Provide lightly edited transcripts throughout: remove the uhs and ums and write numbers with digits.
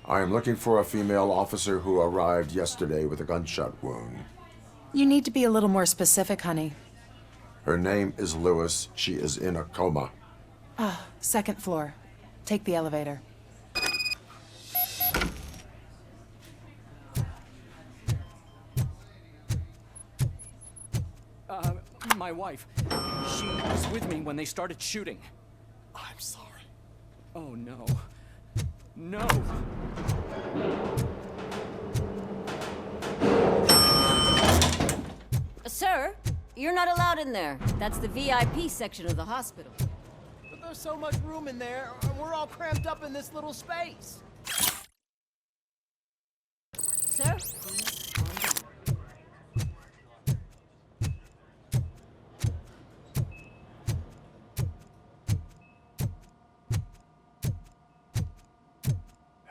I am looking for a female officer who arrived yesterday with a gunshot wound. You need to be a little more specific, honey. Her name is Lewis. She is in a coma. Ah, second floor. Take the elevator. My wife. She was with me when they started shooting. I'm sorry. Oh, no. No! Sir, you're not allowed in there. That's the VIP section of the hospital. But there's so much room in there, and we're all cramped up in this little space. Sir, please, on down.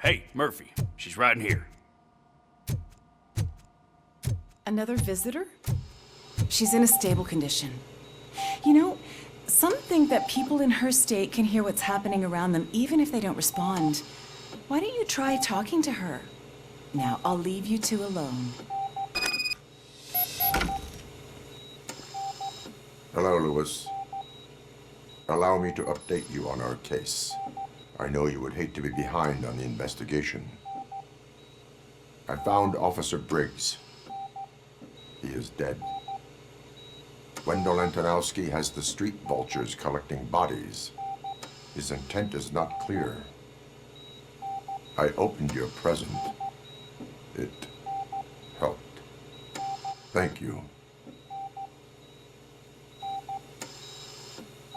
Hey, Murphy. She's right in here. Another visitor? She's in a stable condition. You know, some think that people in her state can hear what's happening around them even if they don't respond. Why don't you try talking to her? Now, I'll leave you two alone. Hello, Lewis. Allow me to update you on our case. I know you would hate to be behind on the investigation. I found Officer Briggs. He is dead. Wendell Antonowski has the street vultures collecting bodies. His intent is not clear. I opened your present. It helped. Thank you.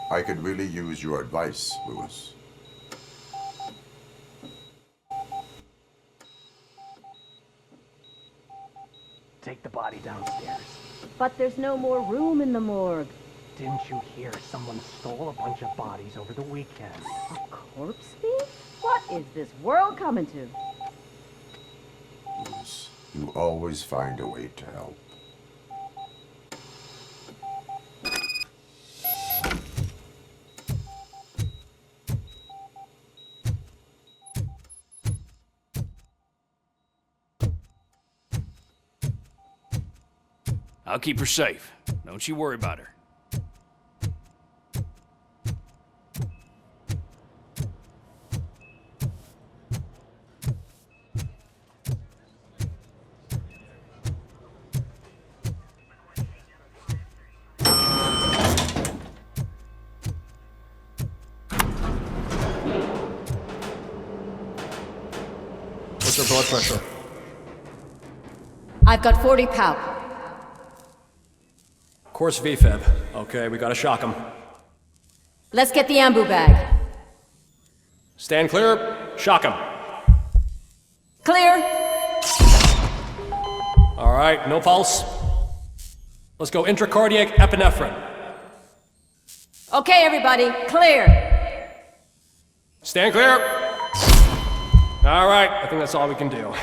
I could really use your advice, Lewis. Take the body downstairs. But there's no more room in the morgue. Didn't you hear someone stole a bunch of bodies over the weekend? A corpse thief? What is this world coming to? Lewis, you always find a way to help. I'll keep her safe. Don't you worry about her. What's your blood pressure? I've got 40 pow. Course VFib. Okay, we gotta shock him. Let's get the ambu bag. Stand clear. Shock him. Clear. All right, no pulse. Let's go intracardiac epinephrine. Okay, everybody, clear. Stand clear. All right, I think that's all we can do.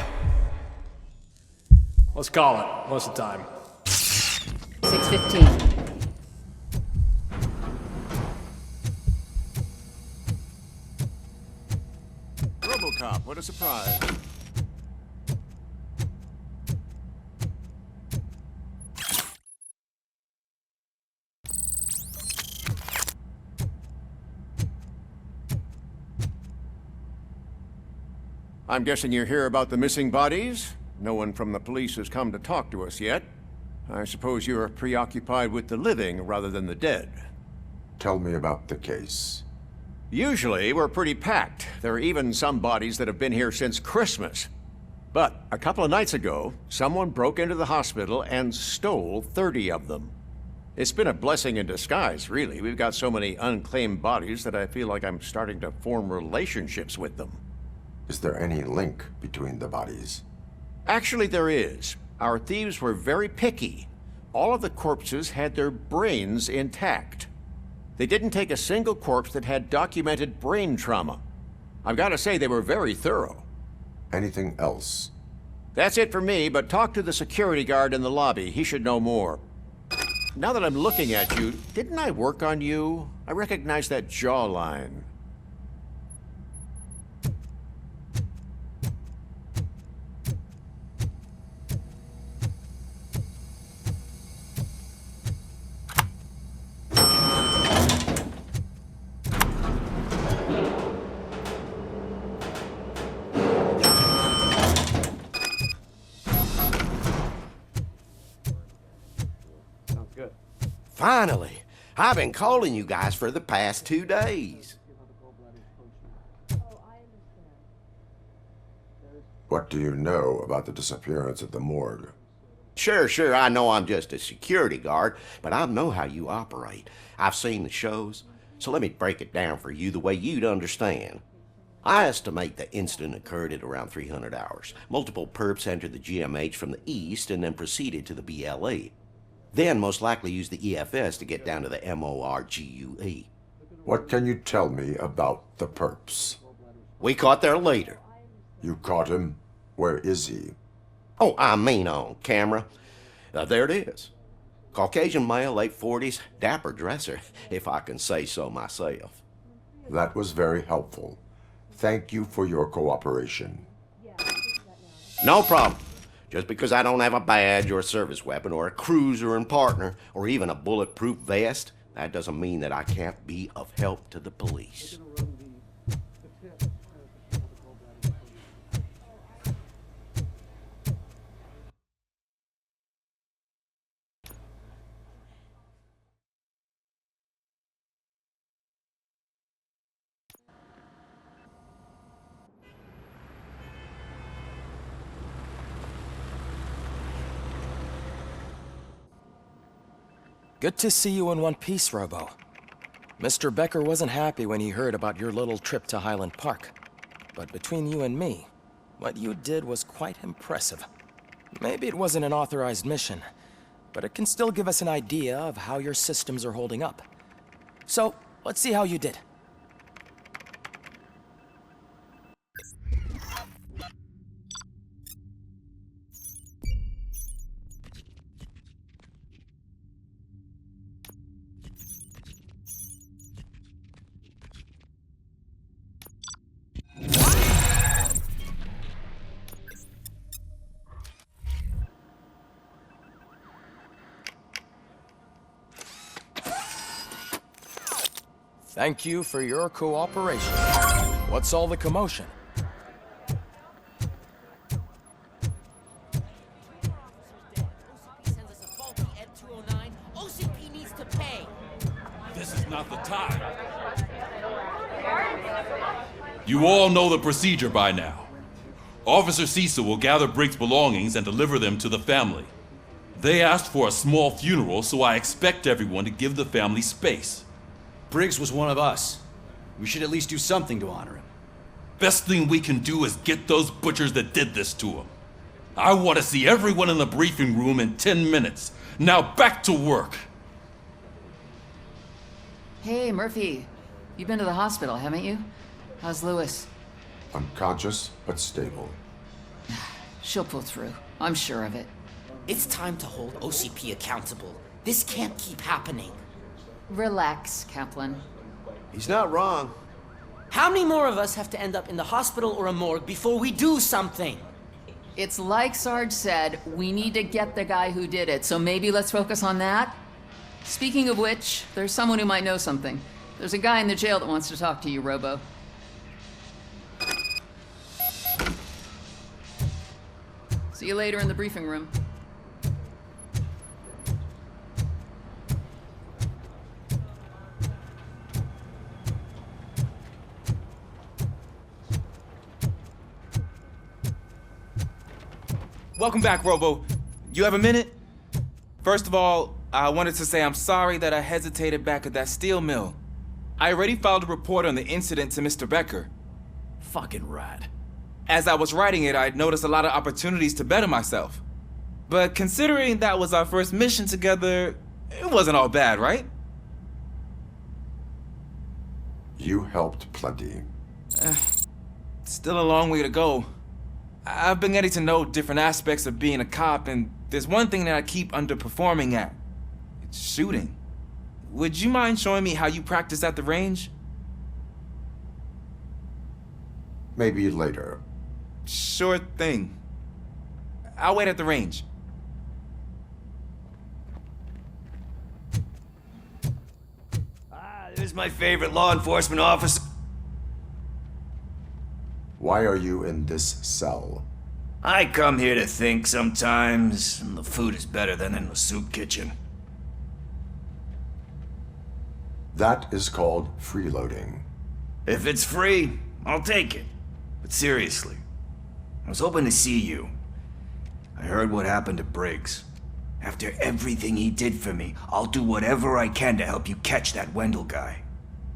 Let's call it. What's the time? 6:15. RoboCop, what a surprise. I'm guessing you're here about the missing bodies? No one from the police has come to talk to us yet. I suppose you're preoccupied with the living rather than the dead. Tell me about the case. Usually, we're pretty packed. There are even some bodies that have been here since Christmas. But a couple of nights ago, someone broke into the hospital and stole 30 of them. It's been a blessing in disguise, really. We've got so many unclaimed bodies that I feel like I'm starting to form relationships with them. Is there any link between the bodies? Actually, there is. Our thieves were very picky. All of the corpses had their brains intact. They didn't take a single corpse that had documented brain trauma. I've got to say, they were very thorough. Anything else? That's it for me, but talk to the security guard in the lobby. He should know more. Now that I'm looking at you, didn't I work on you? I recognize that jawline. Finally! I've been calling you guys for the past 2 days. What do you know about the disappearance at the morgue? Sure, I know I'm just a security guard, but I know how you operate. I've seen the shows, so let me break it down for you the way you'd understand. I estimate the incident occurred at around 300 hours. Multiple perps entered the GMH from the east and then proceeded to the BLE. Then most likely used the EFS to get down to the MORGUE. What can you tell me about the perps? We caught their leader. You caught him? Where is he? Oh, I mean on camera. There it is. Caucasian male, late 40s, dapper dresser, if I can say so myself. That was very helpful. Thank you for your cooperation. No problem. Just because I don't have a badge or a service weapon or a cruiser and partner or even a bulletproof vest, that doesn't mean that I can't be of help to the police. Good to see you in one piece, Robo. Mr. Becker wasn't happy when he heard about your little trip to Highland Park. But between you and me, what you did was quite impressive. Maybe it wasn't an authorized mission, but it can still give us an idea of how your systems are holding up. So, let's see how you did. Thank you for your cooperation. What's all the commotion? This is not the time. You all know the procedure by now. Officer Cecil will gather Briggs' belongings and deliver them to the family. They asked for a small funeral, so I expect everyone to give the family space. Briggs was one of us. We should at least do something to honor him. Best thing we can do is get those butchers that did this to him. I want to see everyone in the briefing room in 10 minutes. Now back to work. Hey, Murphy. You've been to the hospital, haven't you? How's Lewis? Unconscious, but stable. She'll pull through. I'm sure of it. It's time to hold OCP accountable. This can't keep happening. Relax, Kaplan. He's not wrong. How many more of us have to end up in the hospital or a morgue before we do something? It's like Sarge said, we need to get the guy who did it, so maybe let's focus on that? Speaking of which, there's someone who might know something. There's a guy in the jail that wants to talk to you, Robo. See you later in the briefing room. Welcome back, Robo. You have a minute? First of all, I wanted to say I'm sorry that I hesitated back at that steel mill. I already filed a report on the incident to Mr. Becker. Fucking rad. As I was writing it, I'd noticed a lot of opportunities to better myself. But considering that was our first mission together, it wasn't all bad, right? You helped plenty. Still a long way to go. I've been getting to know different aspects of being a cop, and there's one thing that I keep underperforming at. It's shooting. Would you mind showing me how you practice at the range? Maybe later. Sure thing. I'll wait at the range. There's my favorite law enforcement officer. Why are you in this cell? I come here to think sometimes, and the food is better than in the soup kitchen. That is called freeloading. If it's free, I'll take it. But seriously, I was hoping to see you. I heard what happened to Briggs. After everything he did for me, I'll do whatever I can to help you catch that Wendell guy.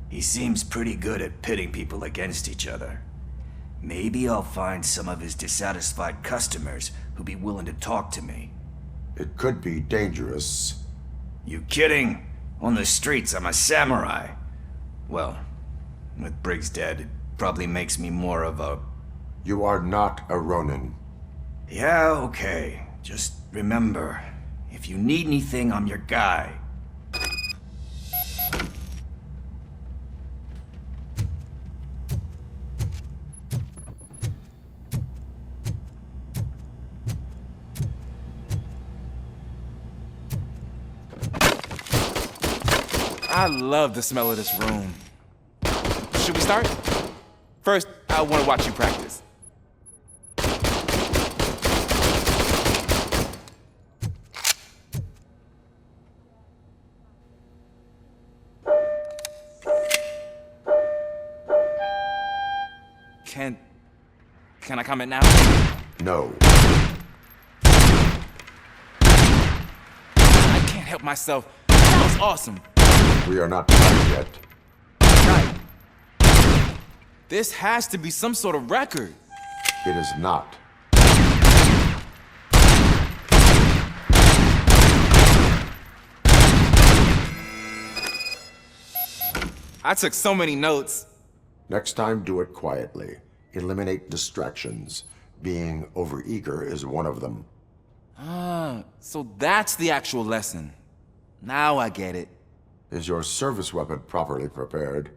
He seems pretty good at pitting people against each other. Maybe I'll find some of his dissatisfied customers who'll be willing to talk to me. It could be dangerous. You kidding? On the streets, I'm a samurai. Well, with Briggs dead, it probably makes me more of a... You are not a Ronin. Yeah, okay. Just remember, if you need anything, I'm your guy. I love the smell of this room. Should we start? First, I want to watch you practice. Can I comment now? No. I can't help myself. That was awesome. We are not done yet. Right. This has to be some sort of record. It is not. I took so many notes. Next time, do it quietly. Eliminate distractions. Being overeager is one of them. Ah, so that's the actual lesson. Now I get it. Is your service weapon properly prepared?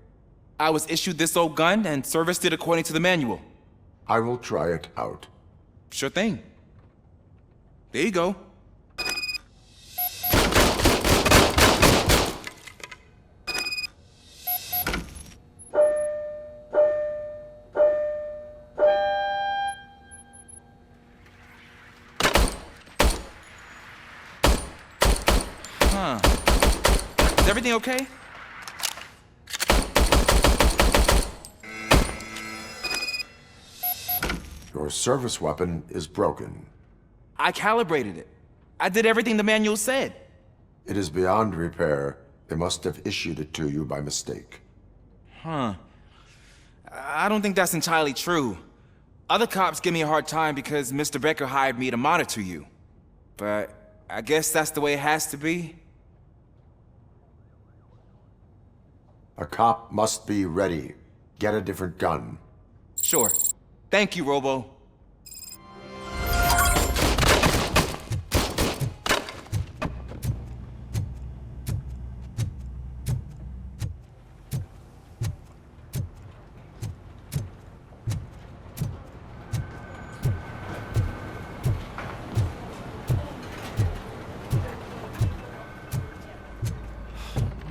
I was issued this old gun and serviced it according to the manual. I will try it out. Sure thing. There you go. Huh. Is everything okay? Your service weapon is broken. I calibrated it. I did everything the manual said. It is beyond repair. They must have issued it to you by mistake. Huh. I don't think that's entirely true. Other cops give me a hard time because Mr. Becker hired me to monitor you. But I guess that's the way it has to be. A cop must be ready. Get a different gun. Sure. Thank you, Robo.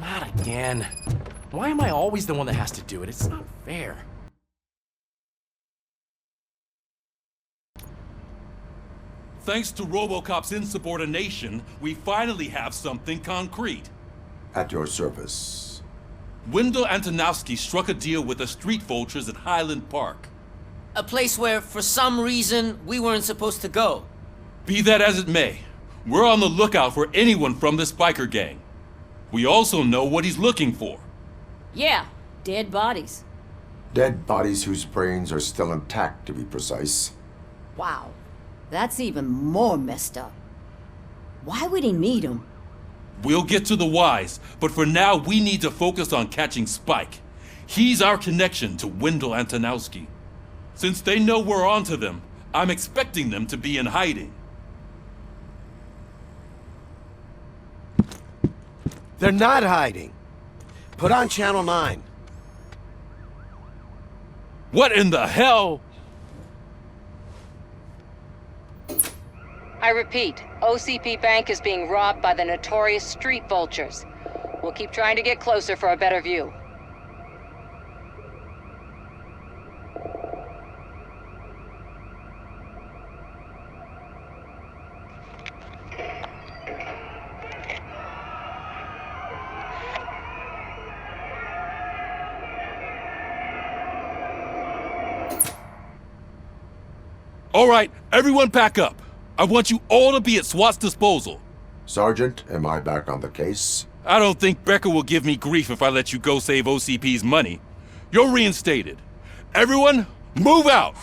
Not again. Why am I always the one that has to do it? It's not fair. Thanks to RoboCop's insubordination, we finally have something concrete. At your service. Wendell Antonowski struck a deal with the street vultures at Highland Park. A place where, for some reason, we weren't supposed to go. Be that as it may, we're on the lookout for anyone from this biker gang. We also know what he's looking for. Yeah, dead bodies. Dead bodies whose brains are still intact, to be precise. Wow, that's even more messed up. Why would he need them? We'll get to the whys, but for now we need to focus on catching Spike. He's our connection to Wendell Antonowski. Since they know we're onto them, I'm expecting them to be in hiding. They're not hiding. Put on Channel 9. What in the hell? I repeat, OCP Bank is being robbed by the notorious street vultures. We'll keep trying to get closer for a better view. All right, everyone pack up. I want you all to be at SWAT's disposal. Sergeant, am I back on the case? I don't think Becker will give me grief if I let you go save OCP's money. You're reinstated. Everyone, move out!